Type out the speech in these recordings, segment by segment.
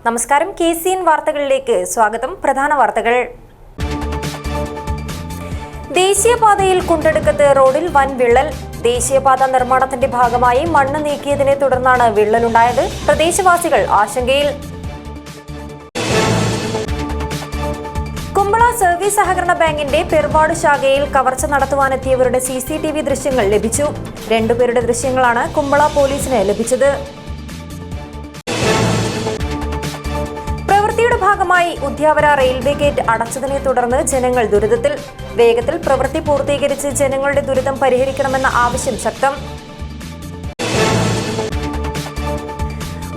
നമസ്കാരം. KCN വാർത്തകളിലേക്ക് സ്വാഗതം. പ്രധാന വാർത്തകൾ. ദേശീയപാതയിൽ കുണ്ടെടുക്കത്ത് റോഡിൽ വൻ വിള്ളൽ. ദേശീയപാത നിർമ്മാണത്തിന്റെ ഭാഗമായി മണ്ണ് നീക്കിയതിനെ തുടർന്നാണ് വിള്ളലുണ്ടായത്. പ്രദേശവാസികൾ ആശങ്കയിൽ. കുമ്പള സർവീസ് സഹകരണ ബാങ്കിന്റെ പെർവാട് ശാഖയിൽ കവർച്ച നടത്തുവാനെത്തിയവരുടെ CCTV ദൃശ്യങ്ങൾ ലഭിച്ചു. രണ്ടുപേരുടെ ദൃശ്യങ്ങളാണ് കുമ്പള പോലീസിന് ലഭിച്ചത്. പ്രവൃത്തിയുടെ ഭാഗമായി ഉദ്യാവര റെയിൽവേ ഗേറ്റ് അടച്ചതിനെ തുടർന്ന് ജനങ്ങൾ ദുരിതത്തിൽ. വേഗത്തിൽ പ്രവൃത്തി പൂർത്തീകരിച്ച് ജനങ്ങളുടെ ദുരിതം പരിഹരിക്കണമെന്ന ആവശ്യം ശക്തം.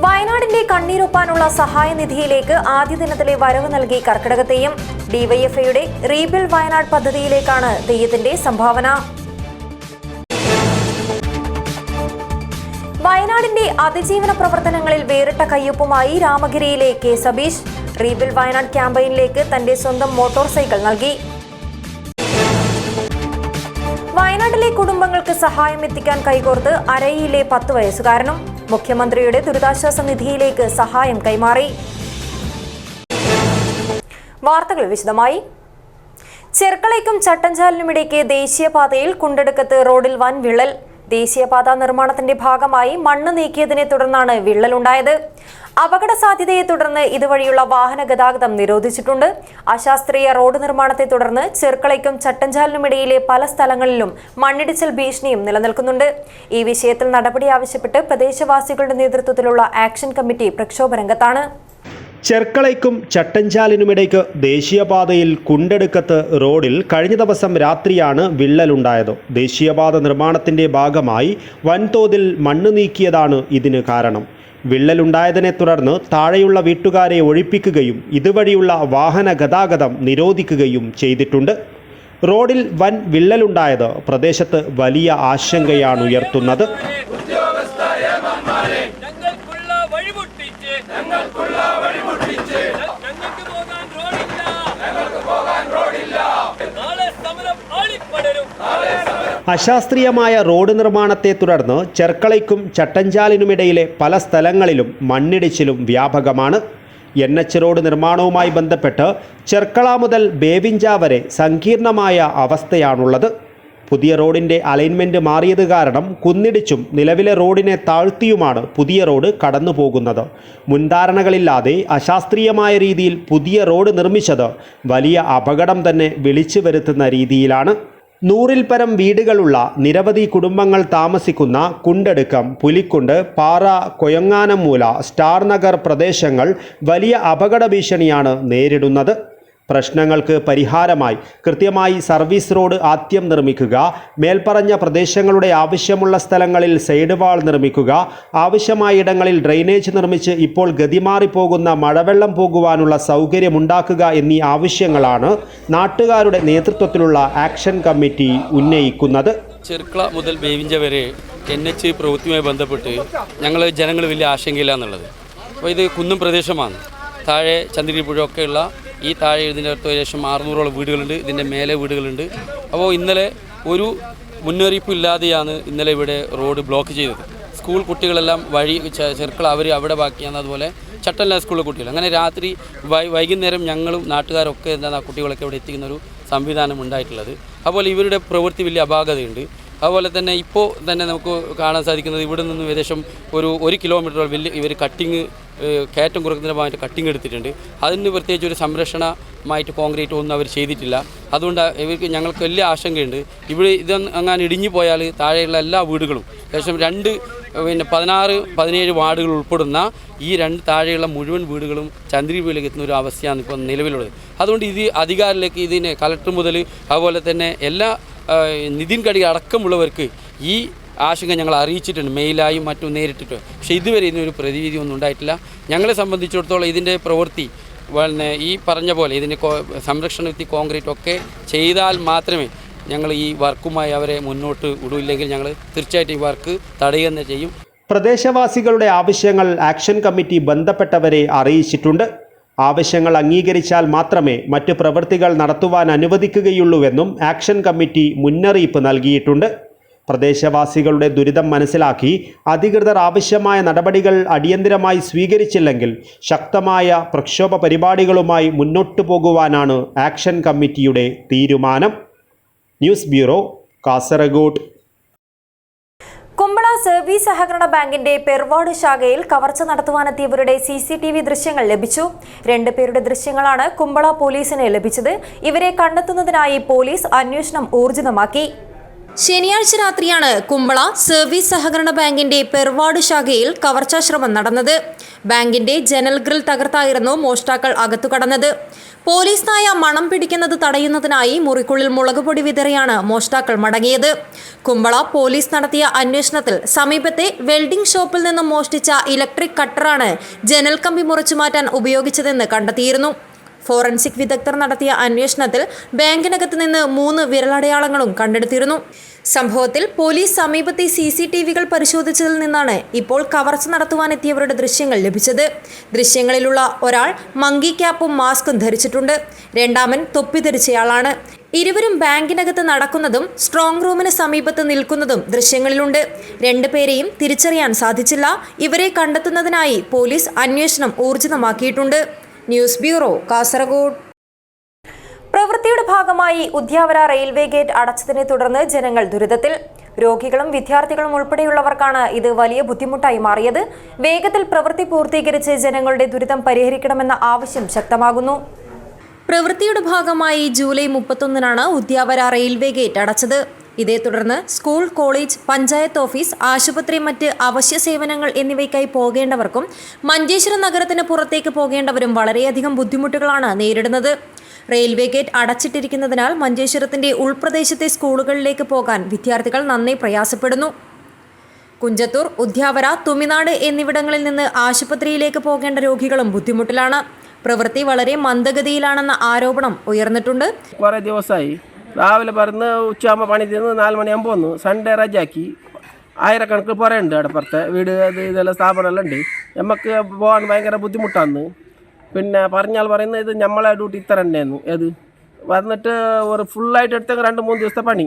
വയനാടിന്റെ കണ്ണീരൊപ്പാനുള്ള സഹായനിധിയിലേക്ക് ആദ്യ ദിനത്തിലെ വരവ് നൽകി കർക്കിടക തെയ്യം. DYFIയുടെ റീബിൽഡ് വയനാട് പദ്ധതിയിലേക്കാണ് തെയ്യത്തിന്റെ സംഭാവന. വയനാടിന്റെ അതിജീവന പ്രവർത്തനങ്ങളിൽ വേറിട്ട കയ്യൊപ്പുമായി രാമഗിരിയിലെ K. സബീഷ്. റീബിൽഡ് വയനാട് ക്യാമ്പയിനിലേക്ക് തന്റെ സ്വന്തം മോട്ടോർ സൈക്കിൾ നൽകി. വയനാട്ടിലെ കുടുംബങ്ങൾക്ക് സഹായം എത്തിക്കാൻ കൈകോർത്ത് അരയിലെ 10 വയസ്സുകാരനും. മുഖ്യമന്ത്രിയുടെ ദുരിതാശ്വാസ നിധിയിലേക്ക് സഹായം കൈമാറി. വാർത്തകൾ വിശദമായി. ചെർക്കളയ്ക്കും ചട്ടഞ്ചാലിനുമിടയ്ക്ക് ദേശീയപാതയിൽ കുണ്ടെടുക്കത്ത് റോഡിൽ വൻ വിള്ളൽ. ദേശീയപാത നിർമ്മാണത്തിന്റെ ഭാഗമായി മണ്ണ് നീക്കിയതിനെ തുടർന്നാണ് വിള്ളലുണ്ടായത്. അപകട സാധ്യതയെ തുടർന്ന് ഇതുവഴിയുള്ള വാഹന ഗതാഗതം നിരോധിച്ചിട്ടുണ്ട്. അശാസ്ത്രീയ റോഡ് നിർമ്മാണത്തെ തുടർന്ന് ചെർക്കളയ്ക്കും ചട്ടഞ്ചാലിനുമിടയിലെ പല സ്ഥലങ്ങളിലും മണ്ണിടിച്ചിൽ ഭീഷണിയും നിലനിൽക്കുന്നുണ്ട്. ഈ വിഷയത്തിൽ നടപടി ആവശ്യപ്പെട്ട് പ്രദേശവാസികളുടെ നേതൃത്വത്തിലുള്ള ആക്ഷൻ കമ്മിറ്റി പ്രക്ഷോഭ രംഗത്താണ്. ചെർക്കളയ്ക്കും ചട്ടഞ്ചാലിനുമിടയ്ക്ക് ദേശീയപാതയിൽ കുണ്ടെടുക്കത്ത് റോഡിൽ കഴിഞ്ഞ ദിവസം രാത്രിയാണ് വിള്ളലുണ്ടായത്. ദേശീയപാത നിർമ്മാണത്തിന്റെ ഭാഗമായി വൻതോതിൽ മണ്ണ് നീക്കിയതാണ് ഇതിന് കാരണം. വിള്ളലുണ്ടായതിനെ തുടർന്ന് താഴെയുള്ള വീട്ടുകാരെ ഒഴിപ്പിക്കുകയും ഇതുവഴിയുള്ള വാഹന ഗതാഗതം നിരോധിക്കുകയും ചെയ്തിട്ടുണ്ട്. റോഡിൽ വൻ വിള്ളലുണ്ടായത് പ്രദേശത്ത് വലിയ ആശങ്കയാണ് ഉയർത്തുന്നത്. അശാസ്ത്രീയമായ റോഡ് നിർമ്മാണത്തെ തുടർന്ന് ചെർക്കളയ്ക്കും ചട്ടഞ്ചാലിനുമിടയിലെ പല സ്ഥലങ്ങളിലും മണ്ണിടിച്ചിലും വ്യാപകമാണ്. NH റോഡ് നിർമ്മാണവുമായി ബന്ധപ്പെട്ട് ചെർക്കള മുതൽ ബേവിഞ്ച വരെ സങ്കീർണമായ അവസ്ഥയാണുള്ളത്. പുതിയ റോഡിൻ്റെ അലൈൻമെൻറ്റ് മാറിയത് കാരണം കുന്നിടിച്ചും നിലവിലെ റോഡിനെ താഴ്ത്തിയുമാണ് പുതിയ റോഡ് കടന്നു പോകുന്നത്. മുൻധാരണകളില്ലാതെ അശാസ്ത്രീയമായ രീതിയിൽ പുതിയ റോഡ് നിർമ്മിച്ചത് വലിയ അപകടം തന്നെ വിളിച്ചു വരുത്തുന്ന രീതിയിലാണ്. 100-ൽ പരം വീടുകളുള്ള നിരവധി കുടുംബങ്ങൾ താമസിക്കുന്ന കുണ്ടെടുക്കം, പുലിക്കുണ്ട്, പാറ, കൊയങ്ങാനംമൂല, സ്റ്റാർ നഗർ പ്രദേശങ്ങൾ വലിയ അപകട ഭീഷണിയാണ് നേരിടുന്നത്. പ്രശ്നങ്ങൾക്ക് പരിഹാരമായി കൃത്യമായി സർവീസ് റോഡ് ആദ്യം നിർമ്മിക്കുക, മേൽപ്പറഞ്ഞ പ്രദേശങ്ങളുടെ ആവശ്യമുള്ള സ്ഥലങ്ങളിൽ സൈഡ് വാൾ നിർമ്മിക്കുക, ആവശ്യമായ ഇടങ്ങളിൽ ഡ്രെയിനേജ് നിർമ്മിച്ച് ഇപ്പോൾ ഗതിമാറിപ്പോകുന്ന മഴവെള്ളം പോകുവാനുള്ള സൗകര്യമുണ്ടാക്കുക എന്നീ ആവശ്യങ്ങളാണ് നാട്ടുകാരുടെ നേതൃത്വത്തിലുള്ള ആക്ഷൻ കമ്മിറ്റി ഉന്നയിക്കുന്നത്. ചെർക്കള മുതൽ ബേവിഞ്ച വരെ NH പ്രവൃത്തിയുമായി ബന്ധപ്പെട്ട് ജനങ്ങൾ വലിയ ആശങ്കയിലാന്നുള്ളത്. അപ്പോൾ ഇത് കുന്നും പ്രദേശമാണ്. താഴെ ചന്ദ്രഗിരിപ്പുഴയൊക്കെയുള്ള ഈ താഴെ ഇതിൻ്റെ അടുത്ത് ഏകദേശം 600ഓളം വീടുകളുണ്ട്. ഇതിൻ്റെ മേലെ വീടുകളുണ്ട്. അപ്പോൾ ഇന്നലെ ഒരു മുന്നറിയിപ്പും ഇല്ലാതെയാണ് ഇന്നലെ ഇവിടെ റോഡ് ബ്ലോക്ക് ചെയ്തത്. സ്കൂൾ കുട്ടികളെല്ലാം വഴി ചെർക്കള അവിടെ ബാക്കിയാണ്. അതുപോലെ ചട്ടല്ല സ്കൂളിലെ കുട്ടികൾ. അങ്ങനെ രാത്രി വൈകുന്നേരം ഞങ്ങളും നാട്ടുകാരൊക്കെ എന്താണ് ആ കുട്ടികളൊക്കെ ഇവിടെ എത്തിക്കുന്ന ഒരു സംവിധാനം ഉണ്ടായിട്ടുള്ളത്. അതുപോലെ ഇവരുടെ പ്രവൃത്തി വലിയ അപാകതയുണ്ട്. അതുപോലെ തന്നെ ഇപ്പോൾ തന്നെ നമുക്ക് കാണാൻ സാധിക്കുന്നത് ഇവിടെ നിന്ന് ഏകദേശം ഒരു 1 കിലോമീറ്റർ വലിയ ഇവർ കട്ടിങ് കയറ്റം കുറക്കുന്നതിൻ്റെ ഭാഗമായിട്ട് കട്ടിങ് എടുത്തിട്ടുണ്ട്. അതിന് പ്രത്യേകിച്ച് ഒരു സംരക്ഷണമായിട്ട് കോൺക്രീറ്റ് ഒന്നും അവർ ചെയ്തിട്ടില്ല. അതുകൊണ്ട് ഇവർക്ക് ഞങ്ങൾക്ക് വലിയ ആശങ്കയുണ്ട്. ഇവിടെ അങ്ങനെ ഇടിഞ്ഞു പോയാൽ താഴെയുള്ള എല്ലാ വീടുകളും ഏകദേശം 16-17 വാർഡുകൾ ഉൾപ്പെടുന്ന ഈ 2 താഴെയുള്ള മുഴുവൻ വീടുകളും ചന്ദ്രഗിരിയിലേക്ക് എത്തുന്ന ഒരു അവസ്ഥയാണ് ഇപ്പോൾ നിലവിലുള്ളത്. അതുകൊണ്ട് ഇത് അധികാരിലേക്ക് ഇതിനെ കളക്ടർ മുതൽ അതുപോലെ തന്നെ എല്ലാ നിതിൻ ഗഡ്കരി അടക്കമുള്ളവർക്ക് ഈ ആശങ്ക ഞങ്ങൾ അറിയിച്ചിട്ടുണ്ട്, മെയിലായും മറ്റും നേരിട്ടിട്ട്. പക്ഷേ ഇതുവരെ ഇതിനൊരു പ്രതിവിധി ഒന്നും ഉണ്ടായിട്ടില്ല. ഞങ്ങളെ സംബന്ധിച്ചിടത്തോളം ഇതിൻ്റെ പ്രവൃത്തി ഈ പറഞ്ഞ പോലെ ഇതിൻ്റെ സംരക്ഷണ ഭിത്തി കോൺക്രീറ്റ് ഒക്കെ ചെയ്താൽ മാത്രമേ ഞങ്ങൾ ഈ വർക്കുമായി അവരെ മുന്നോട്ട് വിടില്ലെങ്കിൽ ഞങ്ങൾ തീർച്ചയായിട്ടും ഈ വർക്ക് തടയുക ചെയ്യും. പ്രദേശവാസികളുടെ ആവശ്യങ്ങൾ ആക്ഷൻ കമ്മിറ്റി ബന്ധപ്പെട്ടവരെ അറിയിച്ചിട്ടുണ്ട്. ആവശ്യങ്ങൾ അംഗീകരിച്ചാൽ മാത്രമേ മറ്റ് പ്രവൃത്തികൾ നടത്തുവാൻ അനുവദിക്കുകയുള്ളൂവെന്നും ആക്ഷൻ കമ്മിറ്റി മുന്നറിയിപ്പ് നൽകിയിട്ടുണ്ട്. പ്രദേശവാസികളുടെ ദുരിതം മനസ്സിലാക്കി അധികൃതർ ആവശ്യമായ നടപടികൾ അടിയന്തരമായി സ്വീകരിച്ചില്ലെങ്കിൽ ശക്തമായ പ്രക്ഷോഭ പരിപാടികളുമായി മുന്നോട്ടു പോകുവാനാണ് ആക്ഷൻ കമ്മിറ്റിയുടെ തീരുമാനം. News bureau, Kasaragod. Kumbla service സഹകരണ ബാങ്കിന്റെ പെർവാട് ശാഖയിൽ കവർച്ച നടത്തുവാനെത്തിയവരുടെ CCTV ദൃശ്യങ്ങൾ ലഭിച്ചു. 2 പേരുടെ ദൃശ്യങ്ങളാണ് കുമ്പള പോലീസിന് ലഭിച്ചത്. ഇവരെ കണ്ടെത്തുന്നതിനായി പോലീസ് അന്വേഷണം ഊർജിതമാക്കി. ശനിയാഴ്ച രാത്രിയാണ് കുമ്പള സർവീസ് സഹകരണ ബാങ്കിന്റെ പെർവാട് ശാഖയിൽ കവർച്ചാശ്രമം നടന്നത്. ബാങ്കിന്റെ ജനൽ ഗ്രിൽ തകർത്തായിരുന്നു മോഷ്ടാക്കൾ അകത്തു കടന്നത്. പോലീസ് നായ മണം പിടിക്കുന്നത് തടയുന്നതിനായി മുറിക്കുള്ളിൽ മുളകുപൊടി വിതറിയാണ് മോഷ്ടാക്കൾ മടങ്ങിയത്. കുമ്പള പോലീസ് നടത്തിയ അന്വേഷണത്തിൽ സമീപത്തെ വെൽഡിംഗ് ഷോപ്പിൽ നിന്നും മോഷ്ടിച്ച ഇലക്ട്രിക് കട്ടറാണ് ജനൽ കമ്പി മുറിച്ചുമാറ്റാൻ ഉപയോഗിച്ചതെന്ന് കണ്ടെത്തിയിരുന്നു. ഫോറൻസിക് വിദഗ്ധർ നടത്തിയ അന്വേഷണത്തിൽ ബാങ്കിനകത്ത് നിന്ന് 3 വിരലടയാളങ്ങളും കണ്ടെടുത്തിരുന്നു. സംഭവത്തിൽ പോലീസ് സമീപത്തെ CCTVകൾ പരിശോധിച്ചതിൽ നിന്നാണ് ഇപ്പോൾ കവർച്ച നടത്തുവാനെത്തിയവരുടെ ദൃശ്യങ്ങൾ ലഭിച്ചത്. ദൃശ്യങ്ങളിലുള്ള ഒരാൾ മങ്കി ക്യാപ്പും മാസ്കും ധരിച്ചിട്ടുണ്ട്. രണ്ടാമൻ തൊപ്പി ധരിച്ചയാളാണ്. ഇരുവരും ബാങ്കിനകത്ത് നടക്കുന്നതും സ്ട്രോങ് റൂമിന് സമീപത്ത് നിൽക്കുന്നതും ദൃശ്യങ്ങളിലുണ്ട്. 2 പേരെയും തിരിച്ചറിയാൻ സാധിച്ചില്ല. ഇവരെ കണ്ടെത്തുന്നതിനായി പോലീസ് അന്വേഷണം ഊർജിതമാക്കിയിട്ടുണ്ട്. News bureau, Kasaragod. പ്രവൃത്തിയുടെ ഭാഗമായി ഉദ്യാവര റെയിൽവേ ഗേറ്റ് അടച്ചതിനെ തുടർന്ന് ജനങ്ങൾ ദുരിതത്തിൽ. രോഗികളും വിദ്യാർത്ഥികളും ഉൾപ്പെടെയുള്ളവർക്കാണ് ഇത് വലിയ ബുദ്ധിമുട്ടായി മാറിയത്. വേഗത്തിൽ പ്രവൃത്തി പൂർത്തീകരിച്ച് ജനങ്ങളുടെ ദുരിതം പരിഹരിക്കണമെന്ന ആവശ്യം ശക്തമാകുന്നു. പ്രവൃത്തിയുടെ ഭാഗമായി ജൂലൈ 31-നാണ് ഉദ്യാവര റെയിൽവേ ഗേറ്റ് അടച്ചത്. ഇതേ തുടർന്ന് സ്കൂൾ, കോളേജ്, പഞ്ചായത്ത് ഓഫീസ്, ആശുപത്രി, മറ്റ് അവശ്യ സേവനങ്ങൾ എന്നിവയ്ക്കായി പോകേണ്ടവർക്കും മഞ്ചേശ്വരം നഗരത്തിന് പുറത്തേക്ക് പോകേണ്ടവരും വളരെയധികം ബുദ്ധിമുട്ടുകളാണ് നേരിടുന്നത്. റെയിൽവേ ഗേറ്റ് അടച്ചിട്ടിരിക്കുന്നതിനാൽ മഞ്ചേശ്വരത്തിന്റെ ഉൾപ്രദേശത്തെ സ്കൂളുകളിലേക്ക് പോകാൻ വിദ്യാർത്ഥികൾ നന്നേ പ്രയാസപ്പെടുന്നു. കുഞ്ചത്തൂർ, ഉദ്യാവര, തുമിനാട് എന്നിവിടങ്ങളിൽ നിന്ന് ആശുപത്രിയിലേക്ക് പോകേണ്ട രോഗികളും ബുദ്ധിമുട്ടിലാണ്. പ്രവൃത്തി വളരെ മന്ദഗതിയിലാണെന്ന ആരോപണം ഉയർന്നിട്ടുണ്ട്. കുറേ ദിവസമായി രാവിലെ പറഞ്ഞ് ഉച്ചയാകുമ്പോൾ പണി തീർന്ന് 4 മണിയാകുമ്പോൾ വന്നു. സൺഡേ റജാക്കി. ആയിരക്കണക്കിന് പുറയുണ്ട് അടപ്പുറത്തെ വീട്, അത് ഇതെല്ലാം സ്ഥാപനമെല്ലാം ഉണ്ട്. നമുക്ക് പോകാൻ ഭയങ്കര ബുദ്ധിമുട്ടാണ്. പിന്നെ പറഞ്ഞാൽ പറയുന്നത് ഇത് നമ്മളെ ഡ്യൂട്ടി ഇത്ര തന്നെയായിരുന്നു. ഏത് വന്നിട്ട് ഒരു ഫുള്ളായിട്ട് എടുത്തെങ്കിൽ 2-3 ദിവസത്തെ പണി.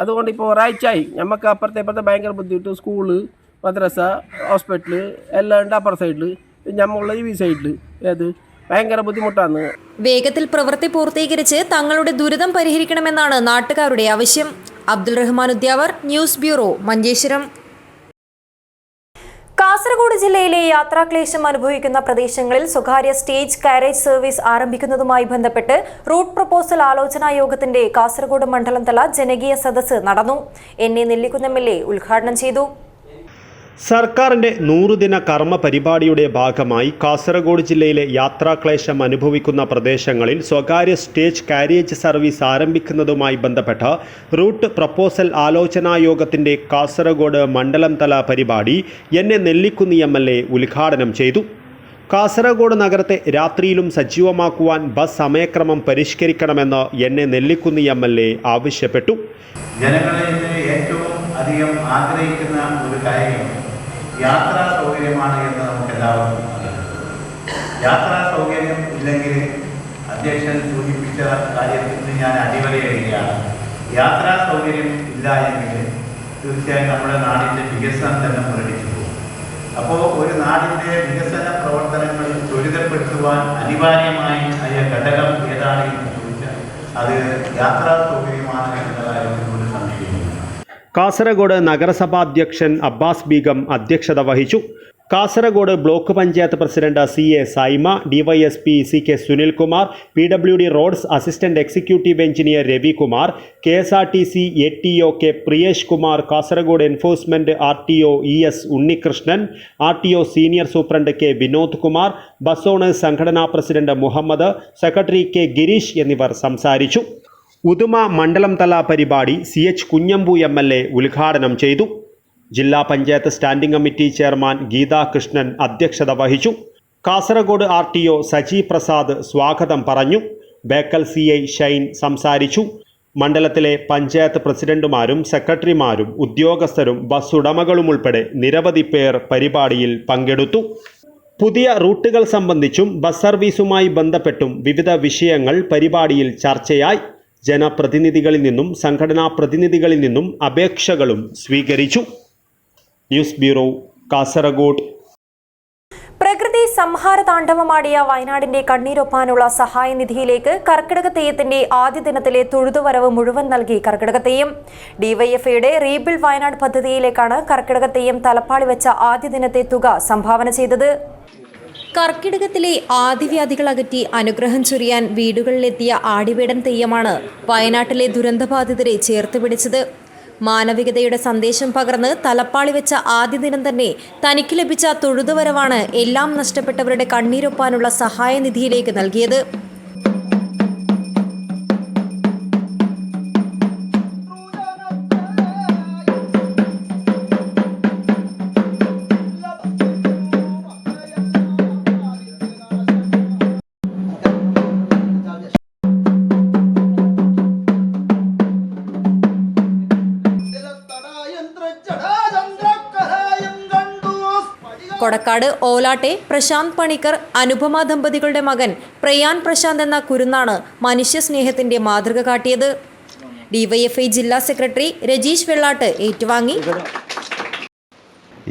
അതുകൊണ്ട് ഇപ്പോൾ ഒരാഴ്ചയായി നമുക്ക് അപ്പുറത്തെ ഭയങ്കര ബുദ്ധിമുട്ട്. സ്കൂള്, മദ്രസ, ഹോസ്പിറ്റല് എല്ലാം ഉണ്ട് അപ്പുറ സൈഡിൽ. നമ്മളുള്ള ഈ സൈഡിൽ ഏത് ഭയങ്കര ബുദ്ധിമുട്ടാണ്. വേഗത്തിൽ പ്രവൃത്തി പൂർത്തീകരിച്ച് തങ്ങളുടെ ദുരിതം പരിഹരിക്കണമെന്നാണ് നാട്ടുകാരുടെ ആവശ്യം. Abdul Rahman Udyavar, news bureau, Manjeshwaram. കാസർഗോഡ് ജില്ലയിലെ യാത്രാക്ലേശം അനുഭവിക്കുന്ന പ്രദേശങ്ങളിൽ സ്വകാര്യ സ്റ്റേജ് കാരേജ് സർവീസ് ആരംഭിക്കുന്നതുമായി ബന്ധപ്പെട്ട് റൂട്ട് പ്രപ്പോസൽ ആലോചനാ യോഗത്തിന്റെ കാസർഗോഡ് മണ്ഡലം തല ജനകീയ സദസ്സ് നടന്നു. NA നെല്ലിക്കുന്ന് MLA ഉദ്ഘാടനം ചെയ്തു. സർക്കാരിൻ്റെ 100 ദിന കർമ്മ പരിപാടിയുടെ ഭാഗമായി കാസർഗോഡ് ജില്ലയിലെ യാത്രാക്ലേശം അനുഭവിക്കുന്ന പ്രദേശങ്ങളിൽ സ്വകാര്യ സ്റ്റേജ് കാരേജ് സർവീസ് ആരംഭിക്കുന്നതുമായി ബന്ധപ്പെട്ട റൂട്ട് പ്രപ്പോസൽ ആലോചനാ യോഗത്തിൻ്റെ കാസർഗോഡ് മണ്ഡലം തല പരിപാടി NA നെല്ലിക്കുന്ന് MLA ഉദ്ഘാടനം ചെയ്തു. കാസർഗോഡ് നഗരത്തെ രാത്രിയിലും സജീവമാക്കുവാൻ ബസ് സമയക്രമം പരിഷ്കരിക്കണമെന്ന് NA നെല്ലിക്കുന്ന് MLA ആവശ്യപ്പെട്ടു. ജനങ്ങളിൽ ഏറ്റവും അധികം ആഗ്രഹിക്കുന്ന ഒരു കാര്യം യാത്രാ സൗകര്യമാണ് എന്ന് നമുക്ക് എല്ലാവർക്കും അറിയാം. യാത്രാ സൗകര്യം ഇല്ലെങ്കിൽ അധ്യക്ഷൻ സൂചിപ്പിച്ച കാര്യത്തിൽ ഞാൻ അടിവരയിടുകയാണ്. യാത്രാ സൗകര്യം ഇല്ല എങ്കിൽ തീർച്ചയായും നമ്മുടെ നാടിൻ്റെ വികസനം തന്നെ മുരടിച്ചു പോകും. അപ്പോൾ ഒരു നാടിൻ്റെ വികസന പ്രവർത്തനങ്ങൾ ത്വരിതപ്പെടുത്തുവാൻ അനിവാര്യമായി ആയ ഘടകം ഏതാണ് എന്ന് ചോദിച്ചാൽ അത് യാത്രാ സൗകര്യമാണ് എന്ന കാര്യത്തിൽ ഒരു സംശയമില്ല. കാസർഗോഡ് നഗരസഭാധ്യക്ഷൻ അബ്ബാസ് ബീഗം അധ്യക്ഷത വഹിച്ചു. Kasargod block panchayat president CA Saima, DYSP CK Sunilkumar, PWD roads assistant executive engineer Ravikumar, KSRTC ATO K Priyesh Kumar, Kasargod enforcement RTO ES Unnikrishnan, RTO senior superintendent K Vinod Kumar, bus owners സംഘടനാ president Muhammad, secretary K Girish എന്നിവർ സംസാരിച്ചു. ഉദുമ മണ്ഡലം തല പരിപാടി CH കുഞ്ഞമ്പു MLA ഉദ്ഘാടനം ചെയ്തു. ജില്ലാ panchayat standing committee chairman Geetha Krishnan അധ്യക്ഷത വഹിച്ചു. കാസർഗോഡ് RTO സജി പ്രസാദ് സ്വാഗതം പറഞ്ഞു. ബേക്കൽ CI ഷൈൻ സംസാരിച്ചു. മണ്ഡലത്തിലെ പഞ്ചായത്ത് പ്രസിഡന്റുമാരും സെക്രട്ടറിമാരും ഉദ്യോഗസ്ഥരും ബസ് ഉടമകളും ഉൾപ്പെടെ നിരവധി പേർ പരിപാടിയിൽ പങ്കെടുത്തു. പുതിയ റൂട്ടുകൾ സംബന്ധിച്ചും ബസ് സർവീസുമായി ബന്ധപ്പെട്ടും വിവിധ വിഷയങ്ങൾ പരിപാടിയിൽ ചർച്ചയായി. ജനപ്രതിനിധികളിൽ നിന്നും സംഘടനാ പ്രതിനിധികളിൽ നിന്നും അപേക്ഷകളും സ്വീകരിച്ചു. News bureau, Kasaragod. പ്രകൃതി സംഹാര താണ്ഡവമാടിയ വയനാടിന്റെ കണ്ണീരൊപ്പാനുള്ള സഹായ നിധിയിലേക്ക് കർക്കിടക തെയ്യത്തിന്റെ ആദ്യ ദിനത്തിലെ തൊഴുതുവരവ് മുഴുവൻ നൽകി കർക്കിടക തെയ്യം. ഡിവൈഎഫ്ഐയുടെ റീബിൽഡ് വയനാട് പദ്ധതിയിലേക്കാണ് കർക്കിടക തെയ്യം തലപ്പാളി വെച്ച ആദ്യ ദിനത്തെ തുക സംഭാവന ചെയ്തത്. കർക്കിടകത്തിലെ ആദിവ്യാധികൾ അകറ്റി അനുഗ്രഹം ചൊരിയാൻ വീടുകളിലെത്തിയ ആടിവേടൻ തെയ്യമാണ് വയനാട്ടിലെ ദുരന്തബാധിതരെ ചേർത്ത് പിടിച്ചത്. മാനവികതയുടെ സന്ദേശം പകർന്ന് തലപ്പാളി വെച്ച ആദ്യ ദിനം തന്നെ തനിക്ക് ലഭിച്ച തൊഴുതുവരവാണ് എല്ലാം നഷ്ടപ്പെട്ടവരുടെ കണ്ണീരൊപ്പാനുള്ള സഹായ നിധിയിലേക്ക് നൽകിയത്. കൊടക്കാട് ഓലാട്ടെ പ്രശാന്ത് പണിക്കർ അനുപമ ദമ്പതികളുടെ മകൻ പ്രയാൻ പ്രശാന്ത് എന്ന കുരുന്നാണ് മനുഷ്യസ്നേഹത്തിന്റെ മാതൃക കാട്ടിയത്. ഡിവൈഎഫ്ഐ ജില്ലാ സെക്രട്ടറി രജീഷ് വെള്ളാട്ട് ഏറ്റുവാങ്ങി.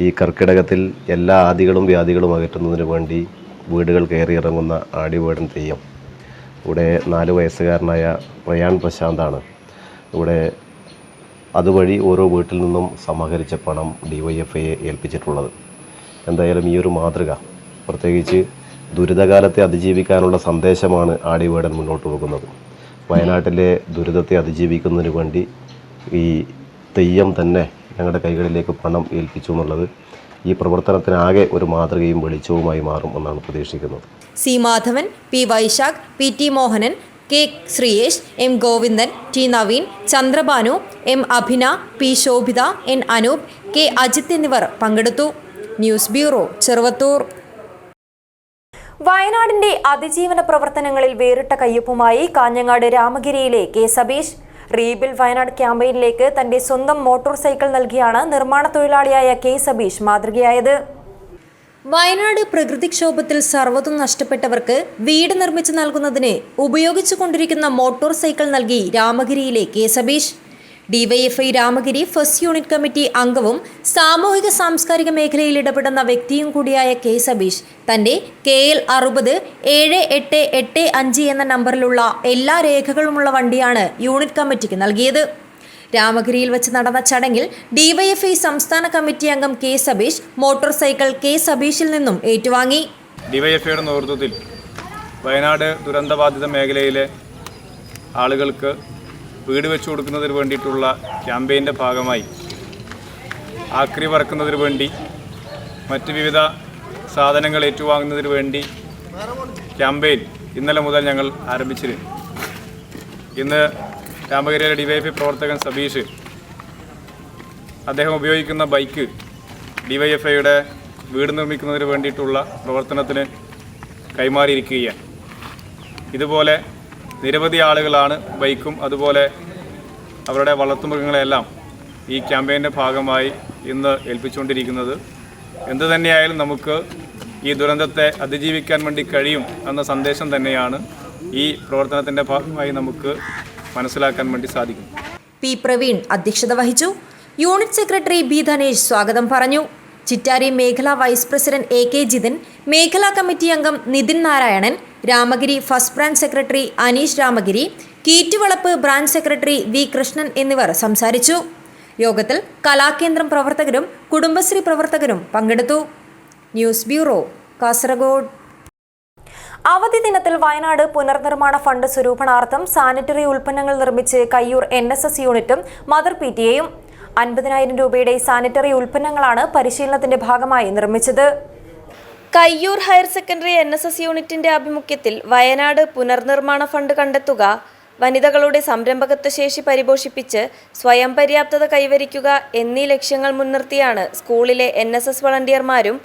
ഈ കർക്കിടകത്തിൽ എല്ലാ ആദികളും വ്യാധികളും അകറ്റുന്നതിന് വേണ്ടി വീടുകൾ കയറിയിറങ്ങുന്ന ആടിവേടൻ തെയ്യം ഇവിടെ 4 വയസ്സുകാരനായ പ്രയാൻ പ്രശാന്താണ് ഇവിടെ അതുവഴി ഓരോ വീട്ടിൽ നിന്നും സമാഹരിച്ച പണം ഡിവൈഎഫ്ഐയെ ഏൽപ്പിച്ചിട്ടുള്ളത്. എന്തായാലും ഈ ഒരു മാതൃക പ്രത്യേകിച്ച് ദുരിതകാലത്തെ അതിജീവിക്കാനുള്ള സന്ദേശമാണ് ആടിവേടൻ മുന്നോട്ട് പോകുന്നത്. വയനാട്ടിലെ ദുരിതത്തെ അതിജീവിക്കുന്നതിന് വേണ്ടി ഈ തെയ്യം തന്നെ ഞങ്ങളുടെ കൈകളിലേക്ക് പണം ഏൽപ്പിച്ചു എന്നുള്ളത് ഈ പ്രവർത്തനത്തിനാകെ ഒരു മാതൃകയും വെളിച്ചവുമായി മാറും എന്നാണ് പ്രതീക്ഷിക്കുന്നത്. C Madhavan, P Vaishakh, P T Mohanan, K Sreeyesh, M Govindan, T Naveen, Chandrabhanu, M Abhina, P Shobhita, N Anoop, K Ajith എന്നിവർ പങ്കെടുത്തു. News bureau, Cheruvathur. വയനാടിന്റെ അതിജീവന പ്രവർത്തനങ്ങളിൽ വേറിട്ട കയ്യൊപ്പുമായി കാഞ്ഞങ്ങാട് രാമഗിരിയിലെ കെ സബീഷ്. റീബിൽഡ് വയനാട് ക്യാമ്പയിനിലേക്ക് തന്റെ സ്വന്തം മോട്ടോർ സൈക്കിൾ നൽകിയാണ് നിർമ്മാണ തൊഴിലാളിയായ കെ സബീഷ് മാതൃകയായത്. വയനാട് പ്രകൃതിക്ഷോഭത്തിൽ സർവ്വതും നഷ്ടപ്പെട്ടവർക്ക് വീട് നിർമ്മിച്ചു നൽകുന്നതിന് ഉപയോഗിച്ചുകൊണ്ടിരിക്കുന്ന മോട്ടോർ സൈക്കിൾ നൽകി രാമഗിരിയിലെ K Sabeesh. DYFI Ramagiri first unit committee അംഗവും സാമൂഹിക സാംസ്കാരിക മേഖലയിൽ ഇടപെടുന്ന വ്യക്തിയും കൂടിയായ കെ സബീഷ് തന്റെ KL 607885 എന്ന നമ്പറിലുള്ള എല്ലാ രേഖകളുമുള്ള വണ്ടിയാണ് യൂണിറ്റ് കമ്മിറ്റിക്ക് നൽകിയത്. രാമഗിരിയിൽ വെച്ച് നടന്ന ചടങ്ങിൽ ഡിവൈഎഫ്ഐ സംസ്ഥാന കമ്മിറ്റി അംഗം K Sabeesh motorcycle K സബീഷിൽ നിന്നും ഏറ്റുവാങ്ങി. ഡിവൈഎഫ്ഐയുടെ നേതൃത്വത്തിൽ വയനാട് ദുരന്തബാധിത മേഖലയിലെ ആളുകൾക്ക് വീട് വെച്ചു കൊടുക്കുന്നതിന് വേണ്ടിയിട്ടുള്ള ക്യാമ്പയിൻ്റെ ഭാഗമായി ആക്രി വറക്കുന്നതിന് വേണ്ടി മറ്റ് വിവിധ സാധനങ്ങൾ ഏറ്റുവാങ്ങുന്നതിന് വേണ്ടി ക്യാമ്പയിൻ ഇന്നലെ മുതൽ ഞങ്ങൾ ആരംഭിച്ചിരുന്നു. ഇന്ന് രാമഗിരിയിലെ ഡിവൈഎഫ്ഐ പ്രവർത്തകൻ സബീഷ് അദ്ദേഹം ഉപയോഗിക്കുന്ന ബൈക്ക് ഡിവൈഎഫ്ഐയുടെ വീട് നിർമ്മിക്കുന്നതിന് വേണ്ടിയിട്ടുള്ള പ്രവർത്തനത്തിന് കൈമാറിയിരിക്കുകയാണ്. ഇതുപോലെ നിരവധി ആളുകളാണ് ബൈക്കും അതുപോലെ അവരുടെ വളർത്തുമൃഗങ്ങളെല്ലാം ഈ ക്യാമ്പയിൻ്റെ ഭാഗമായി ഇന്ന് ഏൽപ്പിച്ചുകൊണ്ടിരിക്കുന്നത്. എന്തു തന്നെയായാലും നമുക്ക് ഈ ദുരന്തത്തെ അതിജീവിക്കാൻ വേണ്ടി കഴിയും എന്ന സന്ദേശം തന്നെയാണ് ഈ പ്രവർത്തനത്തിൻ്റെ ഭാഗമായി നമുക്ക് മനസ്സിലാക്കാൻ വേണ്ടി സാധിക്കും. പി പ്രവീൺ അധ്യക്ഷത വഹിച്ചു. യൂണിറ്റ് സെക്രട്ടറി ബി ധനേഷ് സ്വാഗതം പറഞ്ഞു. ചിറ്റാരി മേഖലാ വൈസ് പ്രസിഡന്റ് AK ജിതിൻ, മേഖലാ കമ്മിറ്റി അംഗം Nithin Narayanan, Ramagiri first branch secretary Aneesh Ramagiri, Keettuvalapp branch secretary V Krishnan എന്നിവർ സംസാരിച്ചു. യോഗത്തിൽ കലാകേന്ദ്രം പ്രവർത്തകരും കുടുംബശ്രീ പ്രവർത്തകരും പങ്കെടുത്തു. News bureau, Kasargod. അവധി ദിനത്തിൽ വയനാട് പുനർനിർമ്മാണ ഫണ്ട് സ്വരൂപണാർത്ഥം സാനിറ്ററി ഉൽപ്പന്നങ്ങൾ നിർമ്മിച്ച് കയ്യൂർ NSS യൂണിറ്റും മദർ PTAയും 50,000 രൂപയുടെ സാനിറ്ററി ഉൽപ്പന്നങ്ങളാണ് പരിശീലനത്തിന്റെ ഭാഗമായി നിർമ്മിച്ചത്. കയ്യൂർ ഹയർ സെക്കൻഡറി NSS യൂണിറ്റിന്റെ ആഭിമുഖ്യത്തിൽ വയനാട് പുനർനിർമ്മാണ ഫണ്ട് കണ്ടെത്തുക, വനിതകളുടെ സംരംഭകത്വ ശേഷി പരിപോഷിപ്പിച്ച് സ്വയം പര്യാപ്തത കൈവരിക്കുക എന്നീ ലക്ഷ്യങ്ങൾ മുൻനിർത്തിയാണ് സ്കൂളിലെ NSS വളണ്ടിയർമാരും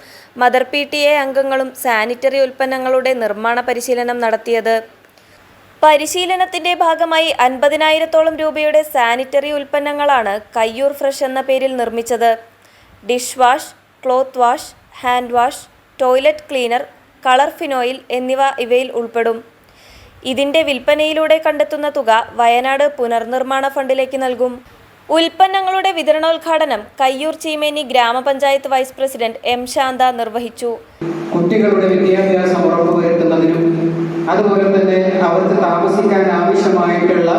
മദർ PTA അംഗങ്ങളും സാനിറ്ററി ഉൽപ്പന്നങ്ങളുടെ നിർമ്മാണ പരിശീലനം നടത്തിയത്. പരിശീലനത്തിന്റെ ഭാഗമായി 50,000-ഓളം രൂപയുടെ സാനിറ്ററി ഉൽപ്പന്നങ്ങളാണ് കയ്യൂർ ഫ്രഷ് എന്ന പേരിൽ നിർമ്മിച്ചത്. Dish wash, cloth wash, hand wash, toilet cleaner, colour phenyl എന്നിവ ഇവയിൽ ഉൾപ്പെടും. ഇതിന്റെ വിൽപ്പനയിലൂടെ കണ്ടെത്തുന്ന തുക വയനാട് പുനർനിർമ്മാണ ഫണ്ടിലേക്ക് നൽകും. ഉൽപ്പന്നങ്ങളുടെ വിതരണോദ്ഘാടനം കയ്യൂർ ചീമേനി ഗ്രാമപഞ്ചായത്ത് വൈസ് പ്രസിഡന്റ് എം ശാന്ത നിർവഹിച്ചു. കുട്ടികളുടെ വിദ്യാഭ്യാസം ഉറപ്പുവരുത്തുന്നതിനും അതുപോലെ തന്നെ അവർക്ക് താമസിക്കാൻ ആവശ്യമായിട്ടുള്ള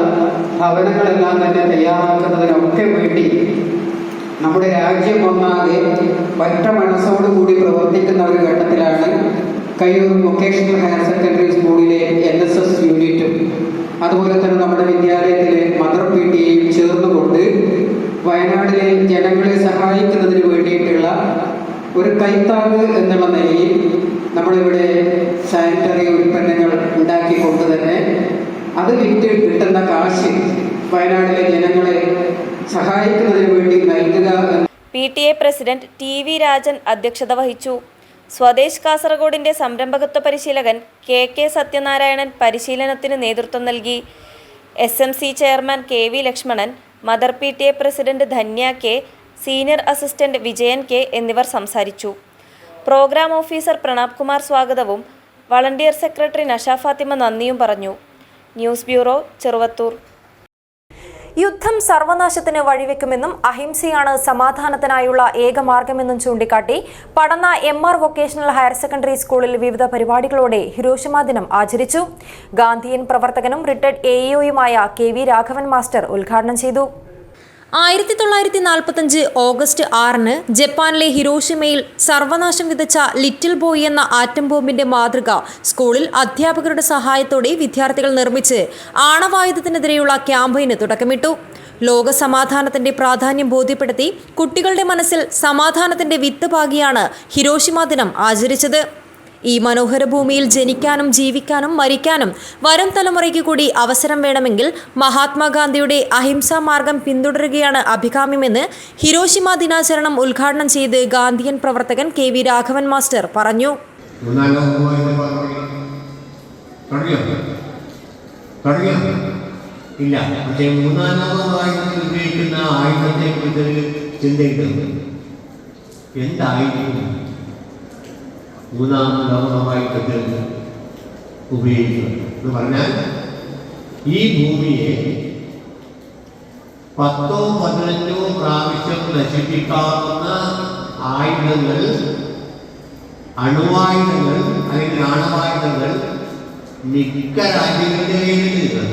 ഭവനങ്ങളെല്ലാം തന്നെ തയ്യാറാക്കുന്നതിനൊക്കെ വേണ്ടി നമ്മുടെ രാജ്യം ഒന്നാകെ ഒറ്റ മനസ്സോടുകൂടി പ്രവർത്തിക്കുന്ന ഒരു ഘട്ടത്തിലാണ് കയ്യൂർ വൊക്കേഷണൽ ഹയർ സെക്കൻഡറി സ്കൂളിലെ NSS യൂണിറ്റും അതുപോലെ തന്നെ നമ്മുടെ വിദ്യാലയത്തിലെ മദർ PTA ചേർന്നുകൊണ്ട് വയനാട്ടിലെ ജനങ്ങളെ സഹായിക്കുന്നതിന് വേണ്ടിയിട്ടുള്ള ഒരു കൈത്താങ് എന്നുള്ള നിലയിൽ നമ്മളിവിടെ സാനിറ്ററി ഉൽപ്പന്നങ്ങൾ ഉണ്ടാക്കിക്കൊണ്ട് തന്നെ അത് വിറ്റ് കിട്ടുന്ന കാശ് വയനാട്ടിലെ ജനങ്ങളെ സഹായിക്കുന്നതിന് വേണ്ടി നൽകുക. PTA പ്രസിഡന്റ് TV രാജൻ അധ്യക്ഷത വഹിച്ചു. സ്വദേശ് കാസർഗോഡിന്റെ സംരംഭകത്വ പരിശീലകൻ KK സത്യനാരായണൻ പരിശീലനത്തിന് നേതൃത്വം നൽകി. SMC chairman KV Lakshmanan, mother PTA president Dhanya K, senior assistant Vijayan K എന്നിവർ സംസാരിച്ചു. പ്രോഗ്രാം ഓഫീസർ പ്രണബ് കുമാർ സ്വാഗതവും വളണ്ടിയർ സെക്രട്ടറി നഷ ഫാത്തിമ നന്ദിയും പറഞ്ഞു. News bureau, Cheruvathur. യുദ്ധം സർവനാശത്തിന് വഴിവെക്കുമെന്നും അഹിംസയാണ് സമാധാനത്തിനായുള്ള ഏക മാർഗമെന്നും ചൂണ്ടിക്കാട്ടി പടന്ന MR വൊക്കേഷണൽ ഹയർ സെക്കൻഡറി സ്കൂളിൽ വിവിധ പരിപാടികളോടെ ഹിരോഷിമ ദിനം ആചരിച്ചു. ഗാന്ധിയൻ പ്രവർത്തകനും റിട്ടയർഡ് AEOയുമായ KV രാഘവൻ മാസ്റ്റർ ഉദ്ഘാടനം ചെയ്തു. 1945 ഓഗസ്റ്റ് 6 ജപ്പാനിലെ ഹിരോഷിമയിൽ സർവനാശം വിതച്ച ലിറ്റിൽ ബോയ് എന്ന ആറ്റം ബോംബിന്റെ മാതൃക സ്കൂളിൽ അധ്യാപകരുടെ സഹായത്തോടെ വിദ്യാർത്ഥികൾ നിർമ്മിച്ച് ആണവായുധത്തിനെതിരെയുള്ള ക്യാമ്പയിന് തുടക്കമിട്ടു. ലോക സമാധാനത്തിന്റെ പ്രാധാന്യം ബോധ്യപ്പെടുത്തി കുട്ടികളുടെ മനസ്സിൽ സമാധാനത്തിന്റെ വിത്ത് പാകിയാണ് ഹിരോഷിമ ദിനം ആചരിച്ചത്. ഈ മനോഹര ഭൂമിയിൽ ജനിക്കാനും ജീവിക്കാനും മരിക്കാനും വരും തലമുറയ്ക്ക് കൂടി അവസരം വേണമെങ്കിൽ മഹാത്മാഗാന്ധിയുടെ അഹിംസാ മാർഗം പിന്തുടരുകയാണ് അഭികാമ്യമെന്ന് ഹിരോഷിമ ദിനാചരണം ഉദ്ഘാടനം ചെയ്ത് ഗാന്ധിയൻ പ്രവർത്തകൻ KV രാഘവൻ മാസ്റ്റർ പറഞ്ഞു. മൂന്നാം ലോകമഹായുദ്ധത്തിൽ ഉപയോഗിക്കുന്നത് എന്ന് പറഞ്ഞാൽ ഈ ഭൂമിയെ 10-15 പ്രാവശ്യം നശിപ്പിക്കാവുന്ന ആയുധങ്ങൾ, അണുവായുധങ്ങൾ അല്ലെങ്കിൽ ആണവായുധങ്ങൾ മിക്ക രാജ്യങ്ങളുടെ കയ്യിലുണ്ട്.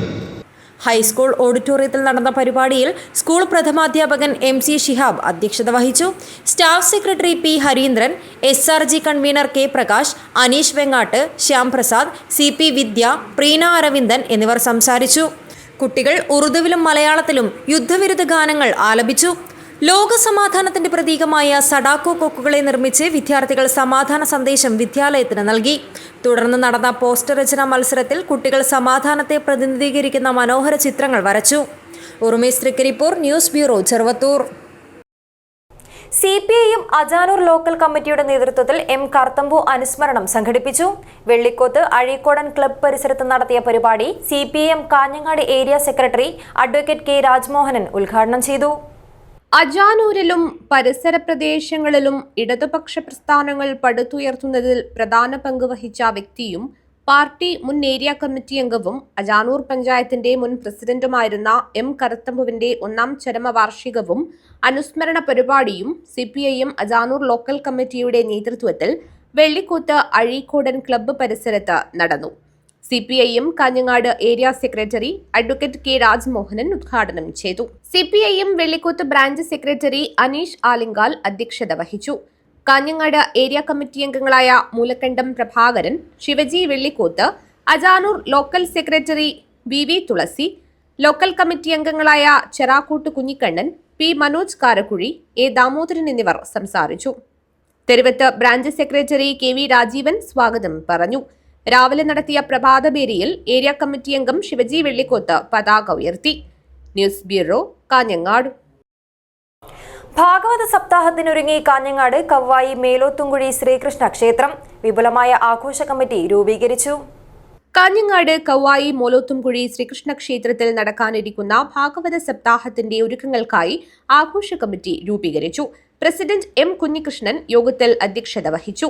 ഹൈസ്കൂൾ ഓഡിറ്റോറിയത്തിൽ നടന്ന പരിപാടിയിൽ സ്കൂൾ പ്രഥമാധ്യാപകൻ MC ഷിഹാബ് അധ്യക്ഷത വഹിച്ചു. Staff secretary P Harindran, SRG convener K Prakash, Aneesh Vengattu, Shyam Prasad, CP വിദ്യ, പ്രീന അരവിന്ദൻ എന്നിവർ സംസാരിച്ചു. കുട്ടികൾ ഉറുദുവിലും മലയാളത്തിലും യുദ്ധവിരുദ്ധ ഗാനങ്ങൾ ആലപിച്ചു. ലോക സമാധാനത്തിന്റെ പ്രതീകമായ സഡാക്കോ കൊക്കുകളെ നിർമ്മിച്ച് വിദ്യാർത്ഥികൾ സമാധാന സന്ദേശം വിദ്യാലയത്തിന് നൽകി. തുടർന്ന് നടന്ന പോസ്റ്റർ രചനാ മത്സരത്തിൽ കുട്ടികൾ സമാധാനത്തെ പ്രതിനിധീകരിക്കുന്ന മനോഹര ചിത്രങ്ങൾ വരച്ചു. ഉറുമേസ് Thrikaripur, news bureau, Cheruvathur. CPIM Ajanur local കമ്മിറ്റിയുടെ നേതൃത്വത്തിൽ M കർത്തമ്പു അനുസ്മരണം സംഘടിപ്പിച്ചു. വെള്ളിക്കോത്ത് അഴീക്കോടൻ ക്ലബ് പരിസരത്ത് നടത്തിയ പരിപാടി CPIM Kanhangad area secretary advocate K Rajmohanan ഉദ്ഘാടനം ചെയ്തു. അജാനൂരിലും പരിസര പ്രദേശങ്ങളിലും ഇടതുപക്ഷ പ്രസ്ഥാനങ്ങൾ പടുത്തുയർത്തുന്നതിൽ പ്രധാന പങ്ക് വഹിച്ച വ്യക്തിയും പാർട്ടി മുൻ ഏരിയ കമ്മിറ്റി അംഗവും അജാനൂർ പഞ്ചായത്തിന്റെ മുൻ പ്രസിഡന്റുമായിരുന്ന M കറുത്തമ്പുവിന്റെ 1ാം ചരമവാർഷികവും അനുസ്മരണ പരിപാടിയും CPIM അജാനൂർ ലോക്കൽ കമ്മിറ്റിയുടെ നേതൃത്വത്തിൽ വെള്ളിക്കോത്ത് അഴീക്കോടൻ ക്ലബ്ബ് പരിസരത്ത് നടന്നു. CPIM Kanhangad area secretary advocate K Rajmohanan ഉദ്ഘാടനം ചെയ്തു. CPIM Vellikoth branch secretary Aneesh Alinkal അധ്യക്ഷത വഹിച്ചു. കാഞ്ഞങ്ങാട് ഏരിയ കമ്മിറ്റി അംഗങ്ങളായ Moolakkandam Prabhakaran, Shivaji Vellikoth, Ajanur local secretary VV Thulasi, local committee അംഗങ്ങളായ ചെറാക്കോട്ട് കുഞ്ഞിക്കണ്ണൻ, P മനോജ് കാരക്കുഴി, A ദാമോദരൻ എന്നിവർ സംസാരിച്ചു. തെരുവത്ത് ബ്രാഞ്ച് സെക്രട്ടറി KV രാജീവൻ സ്വാഗതം പറഞ്ഞു. രാവിലെ നടത്തിയ പ്രഭാതബേരിയിൽ ഏരിയ കമ്മിറ്റി അംഗം ശിവജി വെള്ളിക്കോത്ത് പതാക ഉയർത്തി. News bureau, Kanhangad. ഭാഗവത സപ്താഹത്തിനൊരുങ്ങി കാഞ്ഞങ്ങാട് കവ്വായി മേലോത്തുംകുഴി ശ്രീകൃഷ്ണ ക്ഷേത്രം. വിപുലമായ ആഘോഷ കമ്മിറ്റി രൂപീകരിച്ചു. കാഞ്ഞങ്ങാട് കവ്വായി മോലോത്തുംകുഴി ശ്രീകൃഷ്ണ ക്ഷേത്രത്തിൽ നടക്കാനിരിക്കുന്ന ഭാഗവത സപ്താഹത്തിന്റെ ഒരുക്കങ്ങൾക്കായി ആഘോഷ കമ്മിറ്റി രൂപീകരിച്ചു. പ്രസിഡന്റ് M കുഞ്ഞികൃഷ്ണൻ യോഗത്തിൽ അധ്യക്ഷത വഹിച്ചു.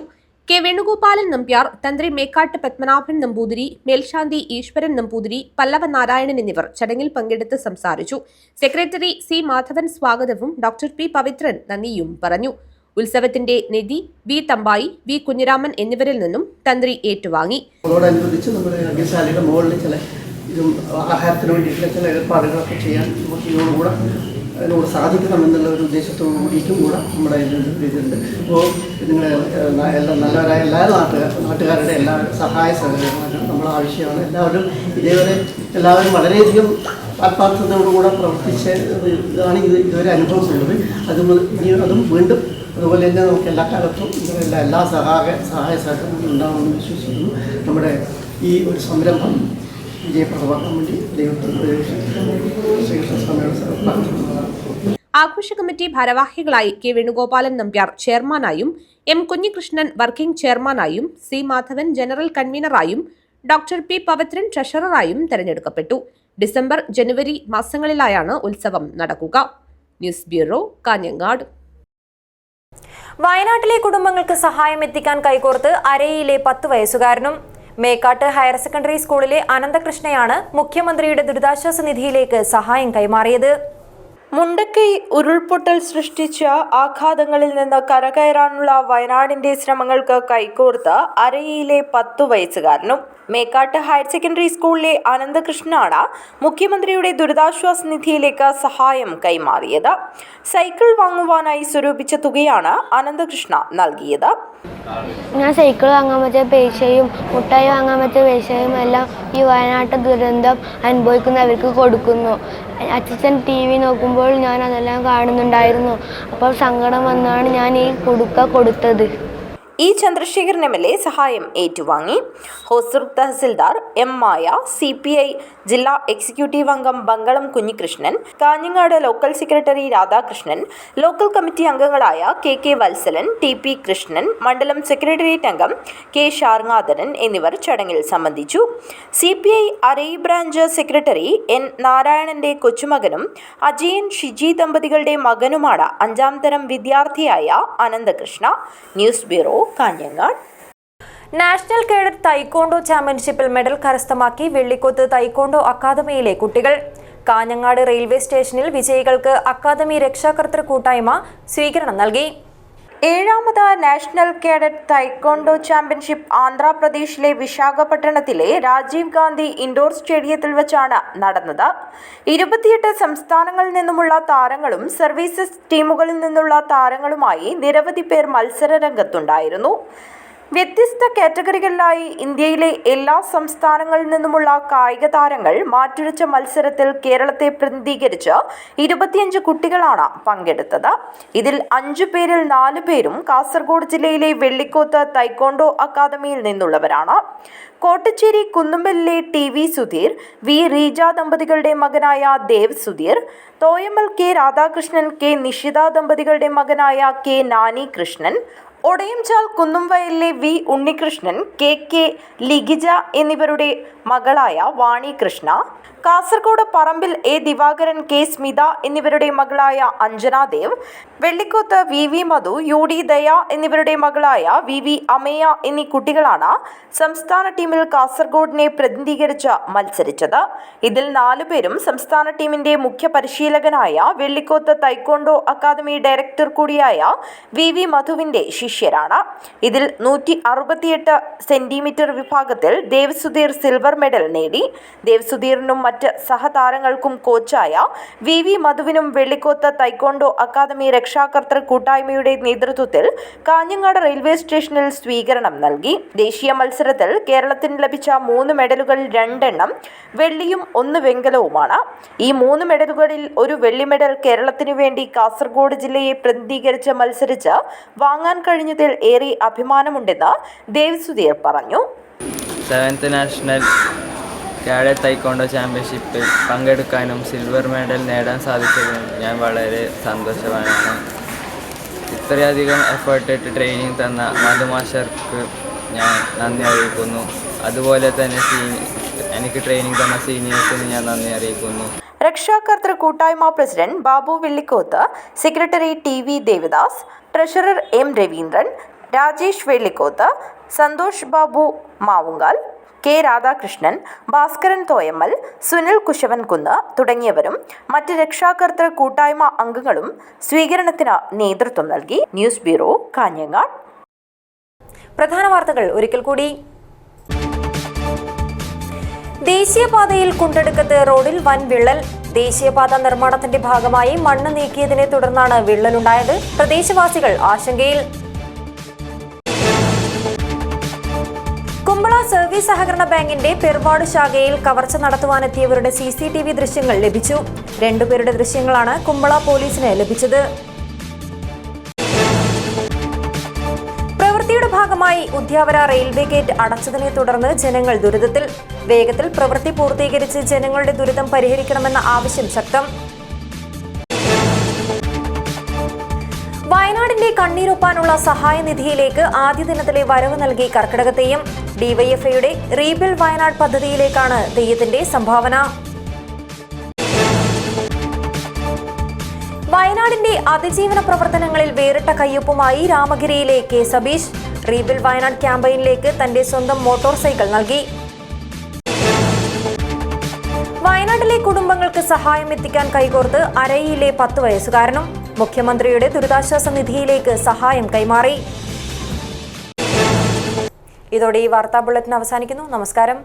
കെ വേണുഗോപാലൻ നമ്പ്യാർ, തന്ത്രി മേക്കാട്ട് പത്മനാഭൻ നമ്പൂതിരി, മേൽശാന്തി ഈശ്വരൻ നമ്പൂതിരി, പല്ലവ നാരായണൻ എന്നിവർ ചടങ്ങിൽ പങ്കെടുത്ത് സംസാരിച്ചു. സെക്രട്ടറി സി മാധവൻ സ്വാഗതവും ഡോക്ടർ പി പവിത്രൻ നന്ദിയും പറഞ്ഞു. ഉത്സവത്തിന്റെ നിധി വി തമ്പായി, വി കുഞ്ഞിരാമൻ എന്നിവരിൽ നിന്നും തന്ത്രി ഏറ്റുവാങ്ങി. അതോടനുബന്ധിച്ച് നമ്മുടെ യജ്ഞശാലയുടെ മുകളിൽ ചില ഇതും ആഹാരത്തിന് വേണ്ടിയിട്ടുള്ള ചില ഏർപ്പാടുകളൊക്കെ ചെയ്യാൻ നമുക്ക് ഇതിനോട് സാധിക്കണമെന്നുള്ള ഒരു ഉദ്ദേശത്തോടു കൂടിയിട്ടും കൂടെ നമ്മുടെ ഇതുണ്ട്. അപ്പോൾ നിങ്ങൾ എല്ലാ നല്ലവരായ എല്ലാ നാട്ടുകാരുടെ എല്ലാ സഹായ സഹകരണങ്ങളും നമ്മൾ ആവശ്യമാണ്. എല്ലാവരും ഇതേവരെ എല്ലാവരും വളരെയധികം ആത്മാർത്ഥതയോടുകൂടെ പ്രവർത്തിച്ച് ഇതാണ് ഇതുവരെ അനുഭവമുള്ളത്. അതും വീണ്ടും അതുപോലെ തന്നെ നമുക്ക് എല്ലാ കാലത്തും ഇതിനുള്ള എല്ലാ സഹായ സഹകരണങ്ങളും ഉണ്ടാകുമെന്ന് വിശ്വസിക്കുന്നു. നമ്മുടെ ഈ ഒരു സംരംഭം വിജയപ്രദമാക്കാൻ വേണ്ടി ആഘോഷ കമ്മിറ്റി ഭാരവാഹികളായി കെ വേണുഗോപാലൻ നമ്പ്യാർ ചെയർമാനായും, എം കുഞ്ഞികൃഷ്ണൻ വർക്കിംഗ് ചെയർമാനായും, സി മാധവൻ ജനറൽ കൺവീനറായും, ഡോക്ടർ പി പവിത്രൻ ട്രഷററായും തെരഞ്ഞെടുക്കപ്പെട്ടു. ഡിസംബർ, ജനുവരി മാസങ്ങളിലായാണ് ഉത്സവം നടക്കുക. News bureau, Kanhangad. വയനാട്ടിലെ കുടുംബങ്ങൾക്ക് സഹായം എത്തിക്കാൻ കൈകോർത്ത് അരയിലെ 10 വയസ്സുകാരനും മേക്കാട്ട് ഹയർ സെക്കൻഡറി സ്കൂളിലെ അനന്തകൃഷ്ണയാണ് മുഖ്യമന്ത്രിയുടെ ദുരിതാശ്വാസ നിധിയിലേക്ക് സഹായം കൈമാറിയത്. മുണ്ടക്കൈ ഉരുൾപൊട്ടൽ സൃഷ്ടിച്ച ആഘാതങ്ങളിൽ നിന്ന് കരകയറാനുള്ള വയനാടിന്റെ ശ്രമങ്ങൾക്ക് കൈകോർത്ത് അരയിലെ 10 വയസ്സുകാരനും മേക്കാട്ട് ഹയർ സെക്കൻഡറി സ്കൂളിലെ അനന്തകൃഷ്ണനാണ് മുഖ്യമന്ത്രിയുടെ ദുരിതാശ്വാസ നിധിയിലേക്ക് സഹായം കൈമാറിയത്. സൈക്കിൾ വാങ്ങുവാനായി സ്വരൂപിച്ച തുകയാണ് അനന്തകൃഷ്ണ നൽകിയത്. ഞാൻ സൈക്കിൾ വാങ്ങാൻ പറ്റിയ പൈസയും മുട്ടായി വാങ്ങാൻ പറ്റിയ പൈസയും എല്ലാം ഈ വയനാട്ട് ദുരന്തം അനുഭവിക്കുന്നവർക്ക് കൊടുക്കുന്നു. അച്ഛൻ TV നോക്കുമ്പോൾ ഞാൻ അതെല്ലാം കാണുന്നുണ്ടായിരുന്നു. അപ്പോൾ സങ്കടം വന്നാണ് ഞാൻ ഈ കുടുക്ക കൊടുത്തത്. ഇ ചന്ദ്രശേഖരൻ MLA സഹായം ഏറ്റുവാങ്ങി. ഹോസൂർ തഹസിൽദാർ എം മായ, CPI ജില്ലാ എക്സിക്യൂട്ടീവ് അംഗം Bankalam Kunhikrishnan, Kanhangad local secretary Radhakrishnan, local committee അംഗങ്ങളായ KK വത്സലൻ, TP കൃഷ്ണൻ, മണ്ഡലം സെക്രട്ടേറിയറ്റ് അംഗം K ഷാർങ്ങാധരൻ എന്നിവർ ചടങ്ങിൽ സംബന്ധിച്ചു. CPI Arayi branch secretary N നാരായണന്റെ കൊച്ചുമകനും അജയൻ ഷിജി ദമ്പതികളുടെ മകനുമാണ് 5ാം തരം വിദ്യാർത്ഥിയായ Ananthakrishna. News bureau, Kanhangad. National cadet taekwondo ചാമ്പ്യൻഷിപ്പിൽ മെഡൽ കരസ്ഥമാക്കി വെള്ളിക്കോത്ത് തൈക്കോണ്ടോ അക്കാദമിയിലെ കുട്ടികൾ. കാഞ്ഞങ്ങാട് റെയിൽവേ സ്റ്റേഷനിൽ വിജയികൾക്ക് അക്കാദമി രക്ഷാകർതൃ കൂട്ടായ്മ സ്വീകരണം നൽകി. 7ാമത് നാഷണൽ കേഡറ്റ് തൈക്കോണ്ടോ ചാമ്പ്യൻഷിപ്പ് ആന്ധ്രാപ്രദേശിലെ വിശാഖപട്ടണത്തിലെ രാജീവ് ഗാന്ധി ഇൻഡോർ സ്റ്റേഡിയത്തിൽ വെച്ചാണ് നടന്നത്. 28 സംസ്ഥാനങ്ങളിൽ നിന്നുമുള്ള താരങ്ങളും സർവീസസ് ടീമുകളിൽ നിന്നുള്ള താരങ്ങളുമായി നിരവധി പേർ മത്സര രംഗത്തുണ്ടായിരുന്നു. വ്യത്യസ്ത കാറ്റഗറികളിലായി ഇന്ത്യയിലെ എല്ലാ സംസ്ഥാനങ്ങളിൽ നിന്നുമുള്ള കായിക താരങ്ങൾ മാറ്റുരച്ച മത്സരത്തിൽ കേരളത്തെ പ്രതിനിധീകരിച്ച് 25 കുട്ടികളാണ് പങ്കെടുത്തത്. ഇതിൽ 5 പേരിൽ 4 പേരും കാസർഗോഡ് ജില്ലയിലെ വെള്ളിക്കോത്ത് തൈക്കോണ്ടോ അക്കാദമിയിൽ നിന്നുള്ളവരാണ്. കോട്ടച്ചേരി കുന്നുമ്പലിലെ TV സുധീർ, വി റീജ ദമ്പതികളുടെ മകനായ ദേവ് സുധീർ, തോയമൽ K രാധാകൃഷ്ണൻ, K നിഷിത ദമ്പതികളുടെ മകനായ K നാനി കൃഷ്ണൻ, ഒടയംചാൽ കുന്നുംവയലിലെ വി ഉണ്ണികൃഷ്ണൻ, KK ലിഗിജ എന്നിവരുടെ മകളായ വാണി കൃഷ്ണ, കാസർഗോഡ് പറമ്പിൽ A ദിവാകരൻ, K സ്മിത എന്നിവരുടെ മകളായ അഞ്ജനാദേവ്, വെള്ളിക്കോത്ത് VV മധു, UD ദയ എന്നിവരുടെ മകളായ VV അമയ എന്നീ കുട്ടികളാണ് സംസ്ഥാന ടീമിൽ കാസർഗോഡിനെ പ്രതിനിധീകരിച്ച് മത്സരിച്ചത്. ഇതിൽ 4 പേരും സംസ്ഥാന ടീമിന്റെ മുഖ്യ പരിശീലകനായ വെള്ളിക്കോത്ത് തൈക്കോണ്ടോ അക്കാദമി ഡയറക്ടർ കൂടിയായ VV മധുവിന്റെ ശിഷ്യരാണ്. ഇതിൽ 168 സെന്റിമീറ്റർ വിഭാഗത്തിൽ ദേവ് സുധീർ സിൽവർ മെഡൽ നേടി. ദേവ് സുധീറിനും മറ്റ് സഹതാരങ്ങൾക്കും കോച്ചായ VV മധുവിനും വെള്ളിക്കോത്ത് തൈക്കോണ്ടോ അക്കാദമി രക്ഷാകർതൃ കൂട്ടായ്മയുടെ നേതൃത്വത്തിൽ കാഞ്ഞങ്ങാട് റെയിൽവേ സ്റ്റേഷനിൽ സ്വീകരണം നൽകി. ദേശീയ മത്സരത്തിൽ കേരളത്തിന് ലഭിച്ച 3 മെഡലുകളിൽ 2 എണ്ണം വെള്ളിയും 1 വെങ്കലവുമാണ്. ഈ 3 മെഡലുകളിൽ 1 വെള്ളി മെഡൽ കേരളത്തിനു വേണ്ടി കാസർഗോഡ് ജില്ലയെ പ്രതിനിധീകരിച്ച് മത്സരിച്ച് വാങ്ങാൻ കഴിഞ്ഞതിൽ ഏറെ അഭിമാനമുണ്ടെന്ന് ദേവ് സുധീർ പറഞ്ഞു. 7th നാഷണൽ കേഡറ്റ് തൈക്കോണ്ടോ ചാമ്പ്യൻഷിപ്പിൽ പങ്കെടുക്കാനും സിൽവർ മെഡൽ നേടാൻ സാധിച്ചതിനും ഞാൻ വളരെ സന്തോഷവാനാണ്. ഇത്രയധികം എഫേർട്ട് ഇട്ട് ട്രെയിനിങ് തന്ന മധുമാഷർക്ക് ഞാൻ നന്ദി അറിയിക്കുന്നു. അതുപോലെ തന്നെ എനിക്ക് ട്രെയിനിങ് തന്ന സീനിയേഴ്സിന് ഞാൻ നന്ദി അറിയിക്കുന്നു. രക്ഷാകർതൃ കൂട്ടായ്മ president Babu Vellikkoth, secretary TV Devadas, treasurer M Raveendran, Rajesh Vellikkoth, Santhosh Babu Mavungal, K Radhakrishnan, Bhaskaran Thoyammal, Sunil Kushavankunnu തുടങ്ങിയവരും മറ്റ് രക്ഷാകർതൃ കൂട്ടായ്മ അംഗങ്ങളും സ്വീകരണത്തിന് നേതൃത്വം നൽകി. News bureau, Kanhangad. പ്രധാന വാർത്തകൾ ഒരിക്കൽ കൂടി. ദേശീയപാതയിൽ കുണ്ടടുക്കത്ത് റോഡിൽ വൻ വിള്ളൽ. ദേശീയപാത നിർമ്മാണത്തിന്റെ ഭാഗമായി മണ്ണ് നീക്കിയതിനെ തുടർന്നാണ് വിള്ളലുണ്ടായത്. പ്രദേശവാസികൾ ആശങ്കയിൽ. കുമ്പള സർവീസ് സഹകരണ ബാങ്കിന്റെ പെർവാട് ശാഖയിൽ കവർച്ച നടത്തുവാനെത്തിയവരുടെ CCTV ദൃശ്യങ്ങൾ ലഭിച്ചു. 2 പേരുടെ ദൃശ്യങ്ങളാണ് കുമ്പള പോലീസിന് ലഭിച്ചത്. പ്രവൃത്തിയുടെ ഭാഗമായി ഉദ്യാവര റെയിൽവേ ഗേറ്റ് അടച്ചതിനെ തുടർന്ന് ജനങ്ങൾ ദുരിതത്തിൽ. വേഗത്തിൽ പ്രവൃത്തി പൂർത്തീകരിച്ച് ജനങ്ങളുടെ ദുരിതം പരിഹരിക്കണമെന്ന ആവശ്യം ശക്തം. വയനാടിന്റെ കണ്ണീരൊപ്പാനുള്ള സഹായ നിധിയിലേക്ക് ആദ്യ ദിനത്തിലെ വരവ് നൽകി കർക്കിടക തെയ്യം. ഡിവൈഎഫ്ഐയുടെ റീബിൽഡ് വയനാട് പദ്ധതിയിലേക്കാണ് തെയ്യത്തിന്റെ സംഭാവന. വയനാടിന്റെ അതിജീവന പ്രവർത്തനങ്ങളിൽ വേറിട്ട കയ്യൊപ്പുമായി രാമഗിരിയിലെ കെ സബീഷ്. റീബിൽഡ് വയനാട് ക്യാമ്പയിനിലേക്ക് തന്റെ സ്വന്തം മോട്ടോർ സൈക്കിൾ നൽകി. വയനാട്ടിലെ കുടുംബങ്ങൾക്ക് സഹായം എത്തിക്കാൻ കൈകോർത്ത് അരയിലെ 10 വയസ്സുകാരനും. മുഖ്യമന്ത്രിയുടെ ദുരിതാശ്വാസ നിധിയിലേക്ക് സഹായം കൈമാറി. ഇതോടെ ഈ വാർത്താ ബുള്ളറ്റിൻ അവസാനിക്കുന്നു. നമസ്കാരം.